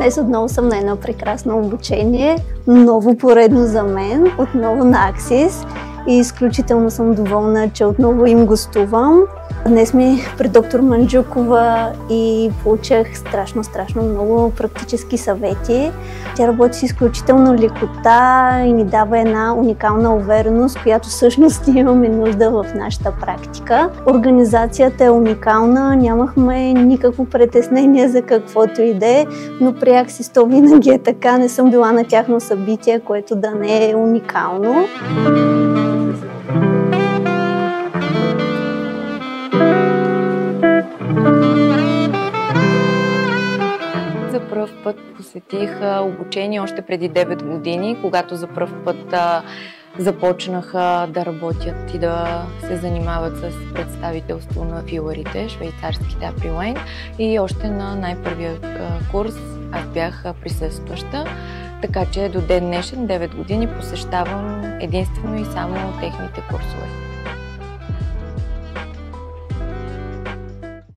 Днес отново съм на едно прекрасно обучение, ново поредно за мен, отново на Аксис и изключително съм доволна, че отново им гостувам. Днес ми при доктор Манджукова и получих страшно много практически съвети. Тя работи с изключително лекота и ни дава една уникална увереност, която всъщност имаме нужда в нашата практика. Организацията е уникална, нямахме никакво притеснение за каквото и да е, но при Аксис то винаги е така. Не съм била на тяхно събитие, което да не е уникално. За пръв път посетих обучение още преди 9 години, когато за пръв път започнаха да работят и да се занимават с представителство на филарите, швейцарските априлайн. И още на най-първия курс аз бях присъстваща, така че до ден днешен, 9 години, посещавам единствено и само техните курсове.